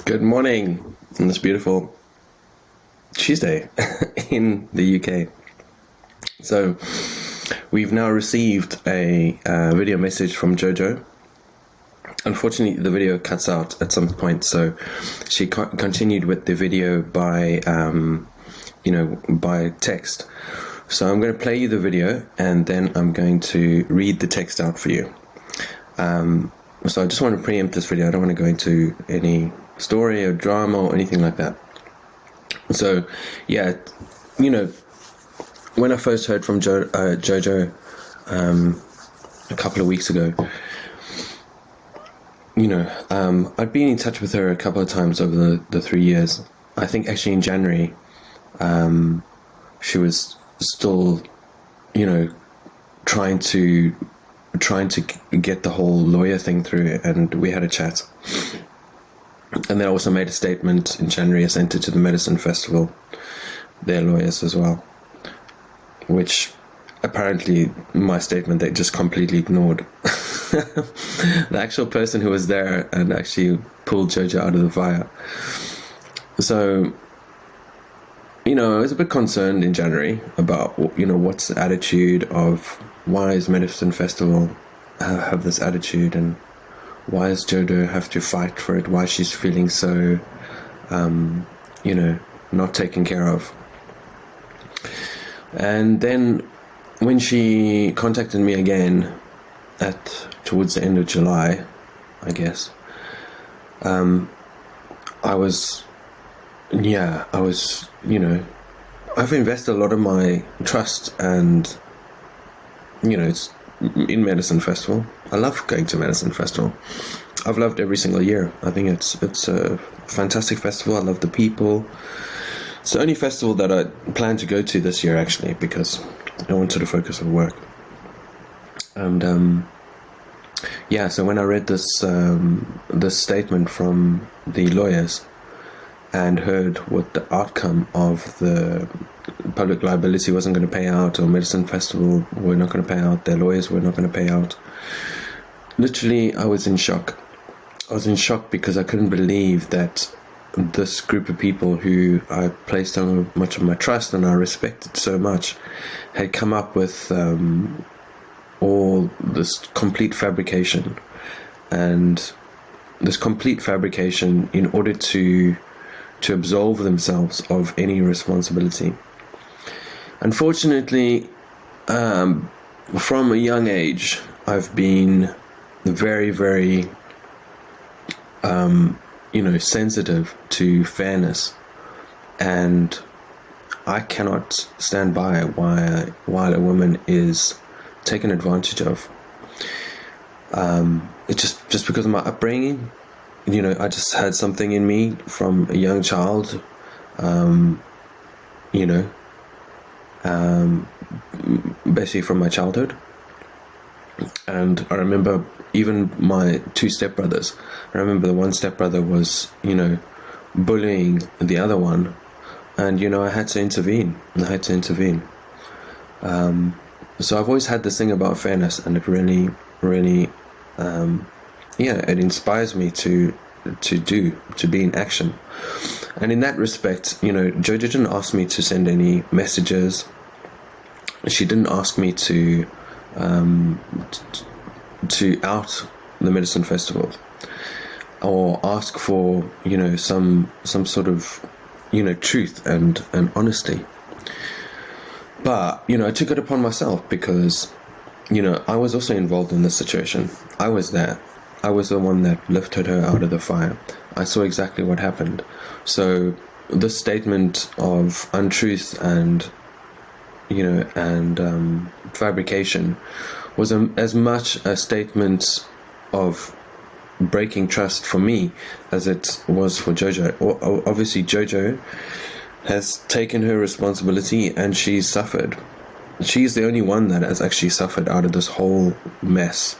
Good morning on this beautiful Tuesday in the UK. So we've now received a video message from Jojo. Unfortunately, the video cuts out at some point, so she continued with the video by by text. So I'm going to play you the video, and then I'm going to read the text out for you. So I just want to preempt this video. I don't want to go into any story or drama or anything like that. So, yeah, when I first heard from Jojo a couple of weeks ago, I'd been in touch with her a couple of times over the 3 years. I think actually in January, she was still, trying to get the whole lawyer thing through, and we had a chat. And they also made a statement in January. I sent it to the Medicine Festival, their lawyers as well, which apparently my statement they just completely ignored. The actual person who was there and actually pulled Jojo out of the fire. So, I was a bit concerned in January about, what's the attitude of why is Medicine Festival have this attitude, and why does Jojo have to fight for it? Why she's feeling so, not taken care of. And then when she contacted me again towards the end of July, I guess, I've invested a lot of my trust and, it's in Medicine Festival. I love going to Medicine Festival. I've loved every single year. I think it's a fantastic festival. I love the people. It's the only festival that I plan to go to this year, actually, because I wanted to focus on work. And so when I read this statement from the lawyers and heard what the outcome of the public liability wasn't going to pay out, or Medicine Festival were not going to pay out, their lawyers were not going to pay out, literally I was in shock. I was in shock because I couldn't believe that this group of people who I placed so much of my trust and I respected so much had come up with all this complete fabrication, and this complete fabrication in order to absolve themselves of any responsibility. Unfortunately, from a young age, I've been very, very, sensitive to fairness, and I cannot stand by while a woman is taken advantage of. It's just because of my upbringing. I just had something in me from a young child, basically from my childhood. And I remember even my two stepbrothers. I remember the one stepbrother was, bullying the other one, and, I had to intervene. So I've always had this thing about fairness, and it really, really, it inspires me to be in action. And in that respect, Jojo didn't ask me to send any messages. She didn't ask me to out the Medicine Festival, or ask for some sort of truth and honesty. But I took it upon myself because I was also involved in this situation. I was there. I was the one that lifted her out of the fire. I saw exactly what happened. So this statement of untruth and fabrication was as much a statement of breaking trust for me as it was for Jojo. Obviously, Jojo has taken her responsibility and she's suffered. She's the only one that has actually suffered out of this whole mess.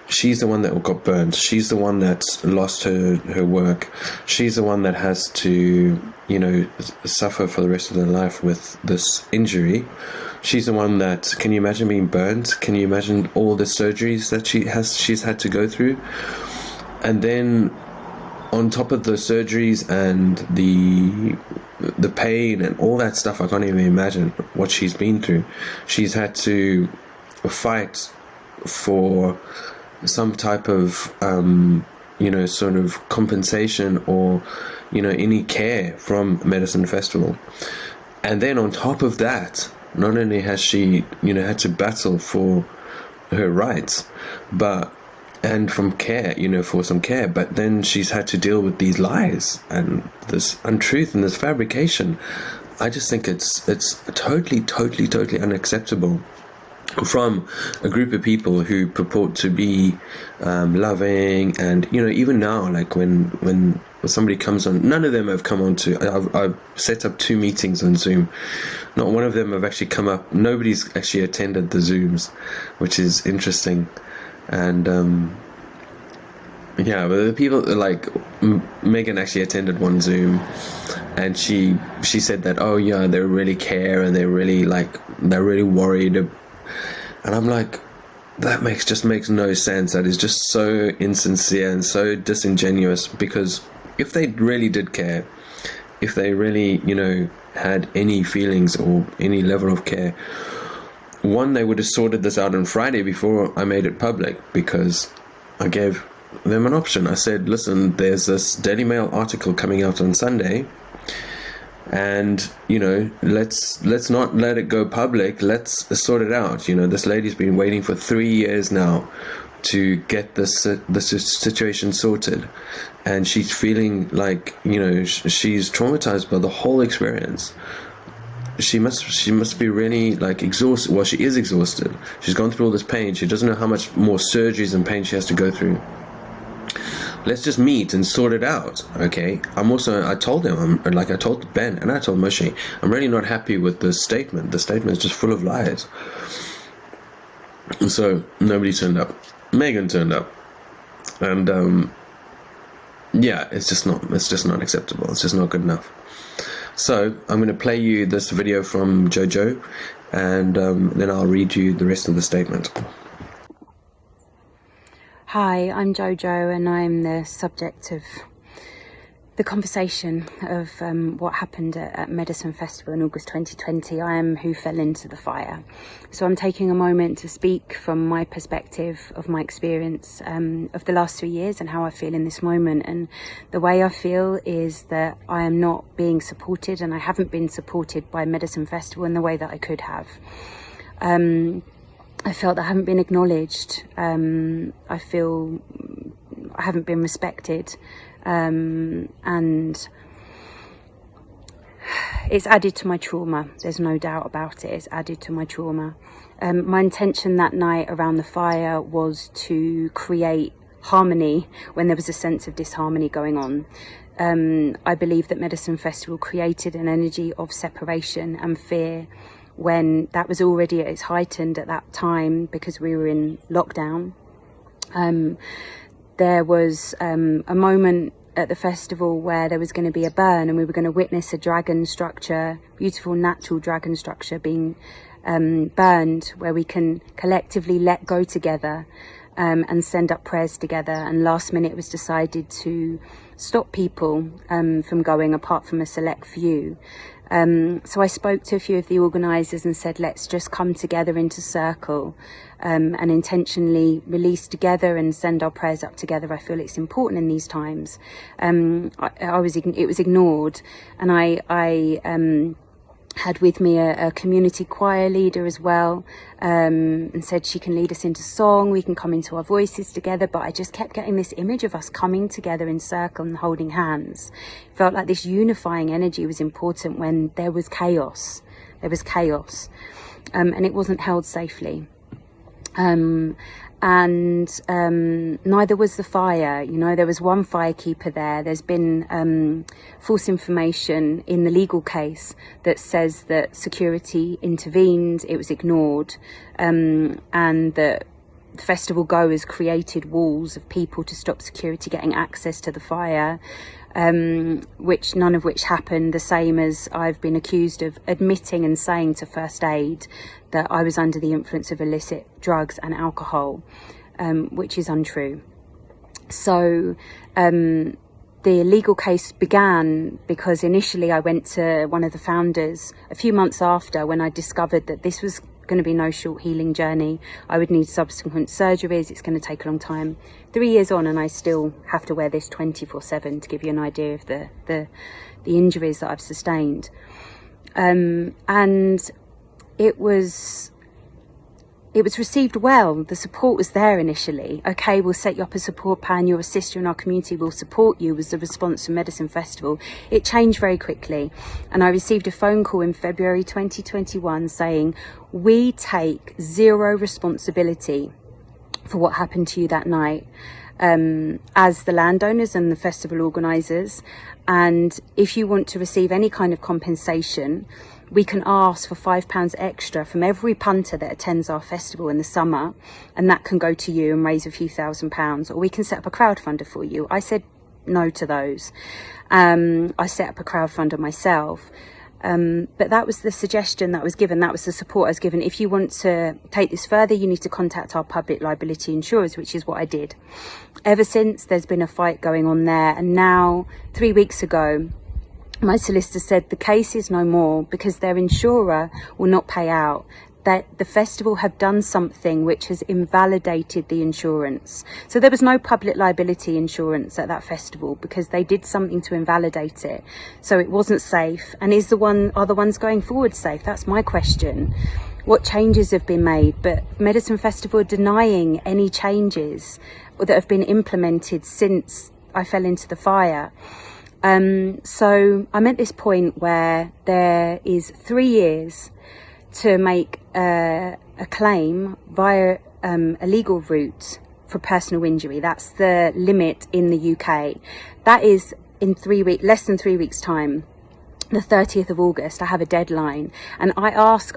She's the one that got burned. She's the one that lost her work. She's the one that has to, suffer for the rest of their life with this injury. She's the one that, can you imagine being burned? Can you imagine all the surgeries that she's had to go through? And then on top of the surgeries and the pain and all that stuff, I can't even imagine what she's been through. She's had to fight for some type of sort of compensation or any care from Medicine Festival. And then on top of that, not only has she had to battle for her rights and from care, for some care, but then she's had to deal with these lies and this untruth and this fabrication. I just think it's totally unacceptable from a group of people who purport to be loving. And even now, like when somebody comes on, none of them have come on to, I've set up 2 meetings on Zoom, not one of them have actually come up. Nobody's actually attended the Zooms, which is interesting. And but the people like Megan actually attended one Zoom, and she said that, oh yeah, they really care and they're really worried. And I'm like, that just makes no sense. That is just so insincere and so disingenuous, because if they really did care, if they really had any feelings or any level of care, one, they would have sorted this out on Friday before I made it public, because I gave them an option. I said, listen, there's this Daily Mail article coming out on Sunday, and let's not let it go public. Let's sort it out. This lady's been waiting for 3 years now to get this situation sorted, and she's feeling like she's traumatized by the whole experience. She must be really exhausted. Well, she is exhausted. She's gone through all this pain. She doesn't know how much more surgeries and pain she has to go through. Let's just meet and sort it out, okay? I told him, I told Ben and I told Moshe, I'm really not happy with the statement. The statement is just full of lies. And so nobody turned up. Megan turned up, and it's just not acceptable. It's just not good enough. So I'm going to play you this video from Jojo, and then I'll read you the rest of the statement. Hi, I'm Jojo, and I'm the subject of the conversation of what happened at Medicine Festival in August 2020. I am who fell into the fire. So I'm taking a moment to speak from my perspective of my experience of the last 3 years and how I feel in this moment. And the way I feel is that I am not being supported, and I haven't been supported by Medicine Festival in the way that I could have. I felt that I haven't been acknowledged. I feel I haven't been respected. And it's added to my trauma. There's no doubt about it. It's added to my trauma. My intention that night around the fire was to create harmony when there was a sense of disharmony going on. I believe that Medicine Festival created an energy of separation and fear when that was already at its heightened at that time, because we were in lockdown. There was a moment at the festival where there was going to be a burn, and we were going to witness a dragon structure, beautiful natural dragon structure being burned, where we can collectively let go together and send up prayers together. And last minute it was decided to stop people from going, apart from a select few. So I spoke to a few of the organisers and said, let's just come together into circle and intentionally release together and send our prayers up together. I feel it's important in these times. It was ignored, and I had with me a community choir leader as well, and said she can lead us into song, we can come into our voices together. But I just kept getting this image of us coming together in circle and holding hands. It felt like this unifying energy was important when there was chaos. And it wasn't held safely. Neither was the fire. There was one firekeeper there. There's been false information in the legal case that says that security intervened, it was ignored, and that festival goers created walls of people to stop security getting access to the fire, none of which happened. The same as I've been accused of admitting and saying to First Aid that I was under the influence of illicit drugs and alcohol, which is untrue. So the legal case began because initially I went to one of the founders a few months after, when I discovered that this was going to be no short healing journey. I would need subsequent surgeries. It's going to take a long time. 3 years on, and I still have to wear this 24/7, to give you an idea of the injuries that I've sustained. And it was received well. The support was there initially. Okay, we'll set you up a support plan. You're a sister in our community. We'll support you, was the response from Medicine Festival. It changed very quickly. And I received a phone call in February 2021 saying, we take zero responsibility for what happened to you that night, as the landowners and the festival organisers. And if you want to receive any kind of compensation, we can ask for £5 extra from every punter that attends our festival in the summer, and that can go to you and raise a few £1,000s, or we can set up a crowdfunder for you. I said no to those. I set up a crowdfunder myself. But that was the suggestion that was given. That was the support I was given. If you want to take this further, you need to contact our public liability insurers, which is what I did. Ever since, there's been a fight going on there. And now, 3 weeks ago, my solicitor said the case is no more because their insurer will not pay out. That the festival have done something which has invalidated the insurance. So there was no public liability insurance at that festival because they did something to invalidate it. So it wasn't safe. And are the ones going forward safe? That's my question. What changes have been made? But Medicine Festival are denying any changes that have been implemented since I fell into the fire. So I'm at this point where there is 3 years to make a claim via a legal route for personal injury. That's the limit in the UK. That is in less than 3 weeks' time. The 30th of August, I have a deadline, and I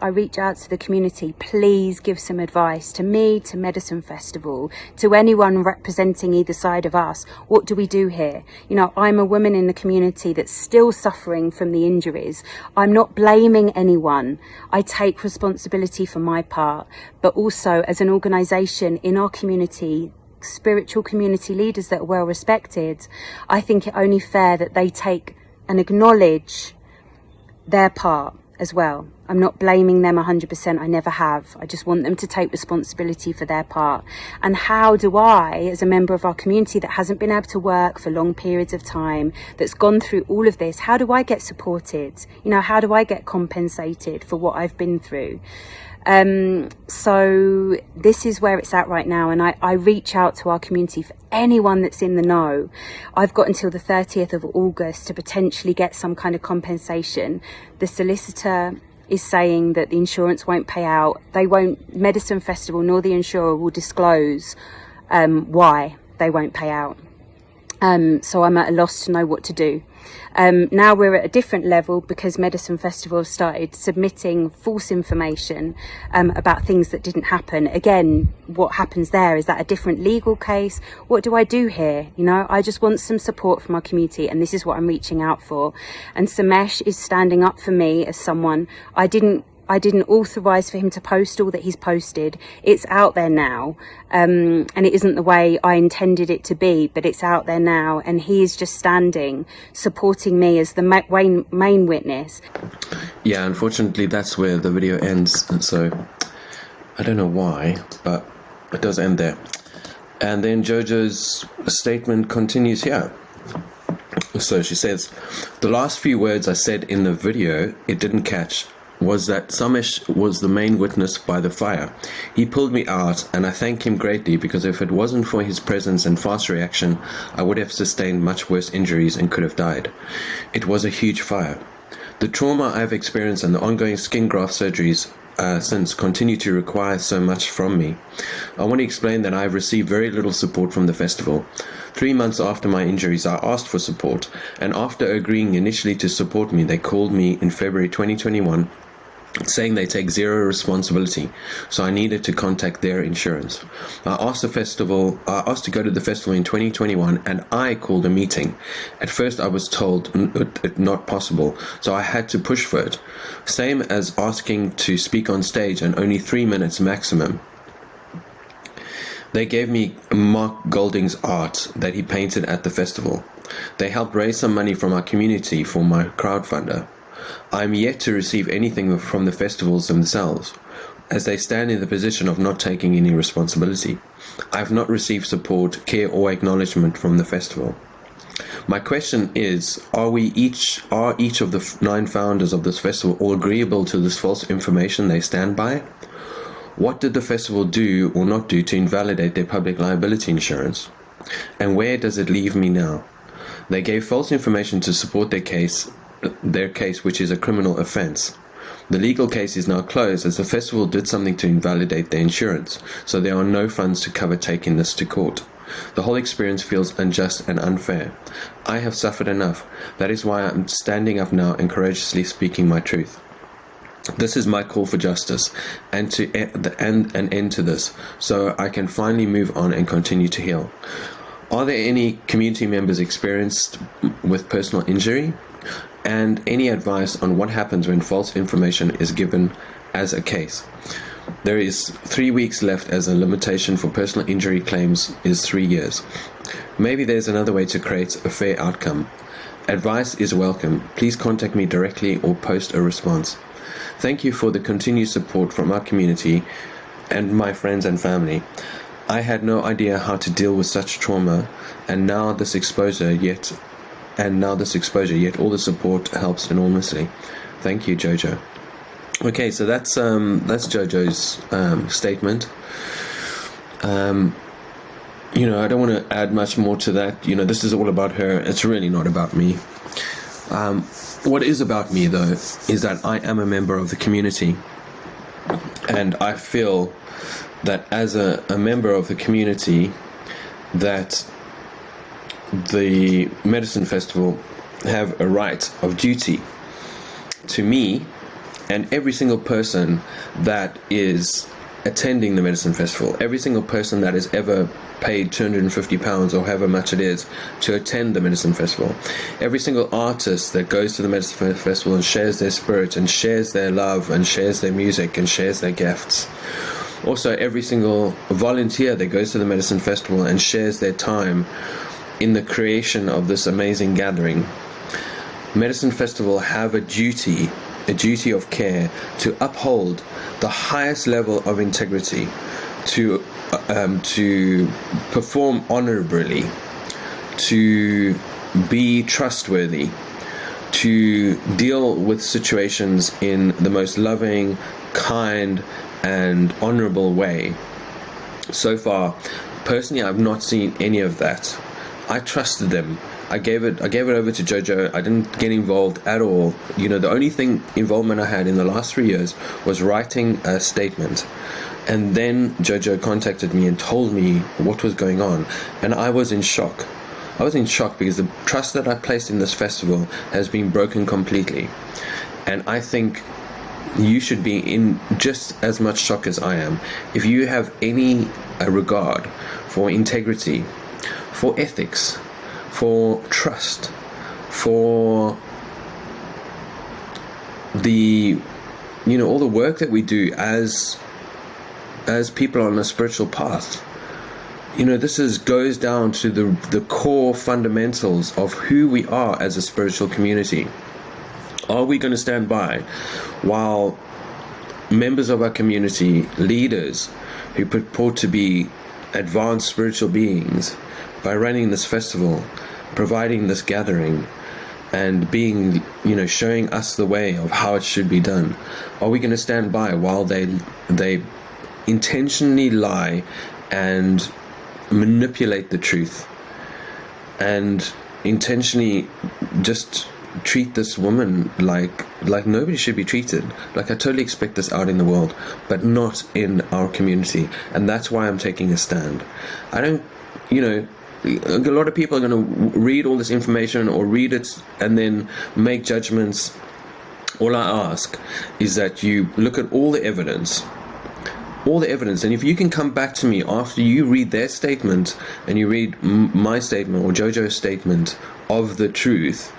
reach out to the community, please give some advice to me, to Medicine Festival, to anyone representing either side of us. What do we do here? You know, I'm a woman in the community that's still suffering from the injuries. I'm not blaming anyone. I take responsibility for my part, but also as an organisation in our community, spiritual community leaders that are well respected, I think it only fair that they take and acknowledge their part as well. I'm not blaming them 100%, I never have. I just want them to take responsibility for their part. And how do I, as a member of our community that hasn't been able to work for long periods of time, that's gone through all of this, how do I get supported? You know, how do I get compensated for what I've been through? So this is where it's at right now, and I reach out to our community for anyone that's in the know. I've got until the 30th of August to potentially get some kind of compensation. The solicitor is saying that the insurance won't pay out. Medicine Festival nor the insurer will disclose why they won't pay out. So I'm at a loss to know what to do. Now we're at a different level because Medicine Festival have started submitting false information about things that didn't happen. Again, what happens there? Is that a different legal case? What do I do here? You know, I just want some support from our community, and this is what I'm reaching out for. And Somesh is standing up for me as someone. I didn't authorise for him to post all that he's posted. It's out there now, and it isn't the way I intended it to be, but it's out there now, and he is just standing, supporting me as the main witness. Yeah, unfortunately, that's where the video ends, and so I don't know why, but it does end there. And then Jojo's statement continues here. So she says, the last few words I said in the video, it didn't catch, was that Somesh was the main witness by the fire. He pulled me out, and I thank him greatly, because if it wasn't for his presence and fast reaction, I would have sustained much worse injuries and could have died. It was a huge fire. The trauma I've experienced and the ongoing skin graft surgeries since continue to require so much from me. I want to explain that I've received very little support from the festival. 3 months after my injuries, I asked for support, and after agreeing initially to support me, they called me in February 2021 saying they take zero responsibility, so I needed to contact their insurance. I asked to go to the festival in 2021, and I called a meeting. At first I was told it not possible, so I had to push for it. Same as asking to speak on stage, and only 3 minutes maximum. They gave me Mark Golding's art that he painted at the festival. They helped raise some money from our community for my crowdfunder. I am yet to receive anything from the festivals themselves, as they stand in the position of not taking any responsibility. I have not received support, care, or acknowledgement from the festival. My question is, are each of the 9 founders of this festival all agreeable to this false information they stand by? What did the festival do or not do to invalidate their public liability insurance? And where does it leave me now? They gave false information to support their case, which is a criminal offence. The legal case is now closed as the festival did something to invalidate their insurance, so there are no funds to cover taking this to court. The whole experience feels unjust and unfair. I have suffered enough. That is why I'm standing up now and courageously speaking my truth. This is my call for justice and to an end to this, so I can finally move on and continue to heal. Are there any community members experienced with personal injury? And any advice on what happens when false information is given as a case? There is 3 weeks left, as a limitation for personal injury claims is 3 years. Maybe there's another way to create a fair outcome. Advice is welcome. Please contact me directly or post a response. Thank you for the continued support from our community and my friends and family. I had no idea how to deal with such trauma, and now this exposure, yet all the support helps enormously. Thank you, Jojo. Okay, so that's Jojo's statement. I don't want to add much more to that. This is all about her. It's really not about me. What is about me, though, is that I am a member of the community, and I feel that as a member of the community, that the Medicine Festival have a right of duty to me and every single person that is attending the Medicine Festival, every single person that has ever paid £250 or however much it is to attend the Medicine Festival, every single artist that goes to the Medicine Festival and shares their spirit and shares their love and shares their music and shares their gifts. Also, every single volunteer that goes to the Medicine Festival and shares their time in the creation of this amazing gathering. Medicine Festival have a duty of care to uphold the highest level of integrity, to perform honorably, to be trustworthy, to deal with situations in the most loving, kind, and honorable way. So far, personally, I've not seen any of that. I trusted them. I gave it over to Jojo. I didn't get involved at all. The only involvement I had in the last 3 years was writing a statement. And then Jojo contacted me and told me what was going on. And I was in shock. I was in shock because the trust that I placed in this festival has been broken completely. And I think you should be in just as much shock as I am. If you have any regard for integrity, for ethics, for trust, for the all the work that we do as people on a spiritual path, this goes down to the core fundamentals of who we are as a spiritual community. Are we going to stand by while members of our community, leaders who purport to be advanced spiritual beings, by running this festival, providing this gathering, and being, showing us the way of how it should be done? Are we going to stand by while they intentionally lie and manipulate the truth and intentionally just treat this woman like nobody should be treated? I totally expect this out in the world, but not in our community. And that's why I'm taking a stand. I don't, a lot of people are going to read all this information or read it and then make judgments. All I ask is that you look at all the evidence, and if you can come back to me after you read their statement and you read my statement or Jojo's statement of the truth,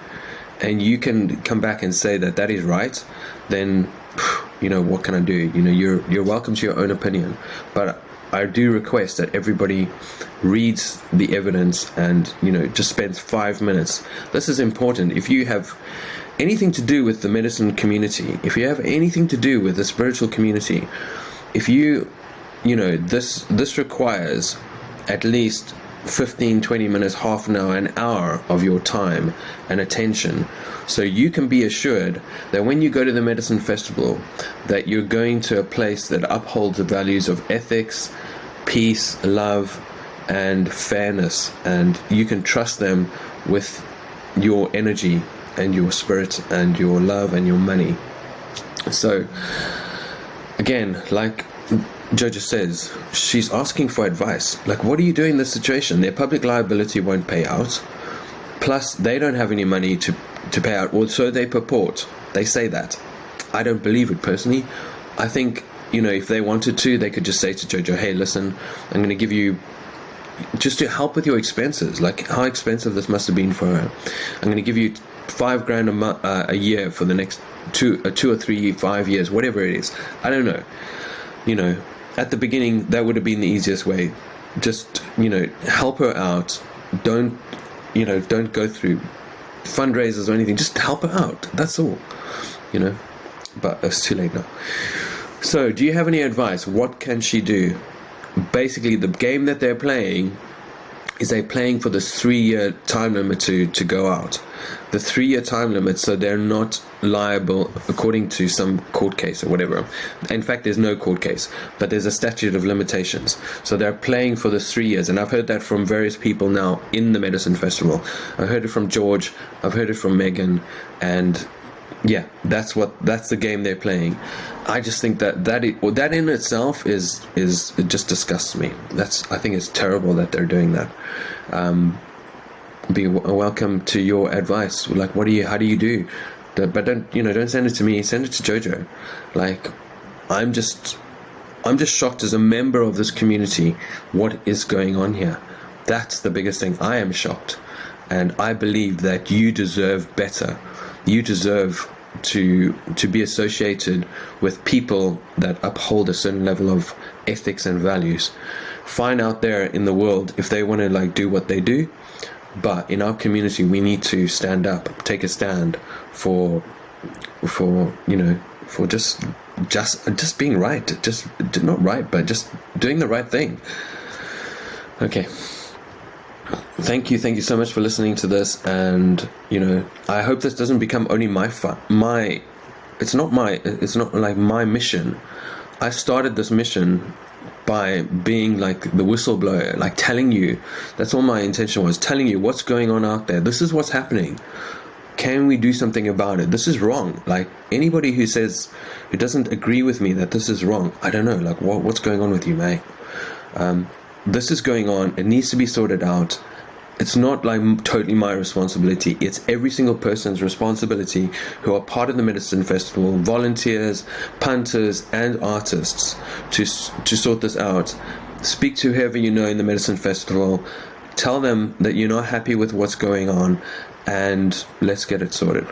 and you can come back and say that is right, then what can I do? You're welcome to your own opinion, but I do request that everybody reads the evidence and, just spends 5 minutes. This is important. If you have anything to do with the medicine community, if you have anything to do with the spiritual community, if this requires at least 15, 20 minutes, half an hour, an hour of your time and attention. So you can be assured that when you go to the medicine festival, that you're going to a place that upholds the values of ethics, peace, love, and fairness. And you can trust them with your energy and your spirit and your love and your money. So, again, like Jojo says, she's asking for advice. Like, what do you do in this situation? Their public liability won't pay out. Plus, they don't have any money to pay out, or so they purport. They say that. I don't believe it personally. I think, if they wanted to, they could just say to Jojo, hey, listen, I'm going to give you, just to help with your expenses, like how expensive this must have been for her. I'm going to give you $5,000 a year for the next 2 or 3, 5 years, whatever it is. I don't know. At the beginning, that would have been the easiest way. Just, help her out. Don't go through fundraisers or anything. Just help her out. That's all, But it's too late now. So, do you have any advice? What can she do? Basically, the game that they're playing is they're playing for this 3-year time limit to go out. The 3-year time limit, so they're not liable according to some court case or whatever. In fact, there's no court case, but there's a statute of limitations. So they're playing for the 3 years, and I've heard that from various people now in the medicine festival. I heard it from George, I've heard it from Megan, and yeah, that's the game they're playing. I just think that in itself is it just disgusts me. I think it's terrible that they're doing that. Be welcome to your advice. Like, how do you do? But don't send it to me. Send it to Jojo. Like, I'm just shocked as a member of this community. What is going on here? That's the biggest thing. I am shocked, and I believe that you deserve better. You deserve to be associated with people that uphold a certain level of ethics and values. Fine out there in the world if they want to do what they do, but in our community we need to stand up, take a stand for just being right, just not right, but just doing the right thing. Okay. Thank you so much for listening to this, and I hope this doesn't become only it's not like my mission. I started this mission by being like the whistleblower, like telling you, that's all my intention was, telling you what's going on out there. This is what's happening. Can we do something about it? This is wrong. Like, anybody who doesn't agree with me that this is wrong, I don't know, like what's going on with you, mate? This is going on. It needs to be sorted out. It's not like totally my responsibility. It's every single person's responsibility who are part of the medicine festival, volunteers, punters, and artists, to sort this out. Speak to whoever you know in the medicine festival. Tell them that you're not happy with what's going on, and let's get it sorted.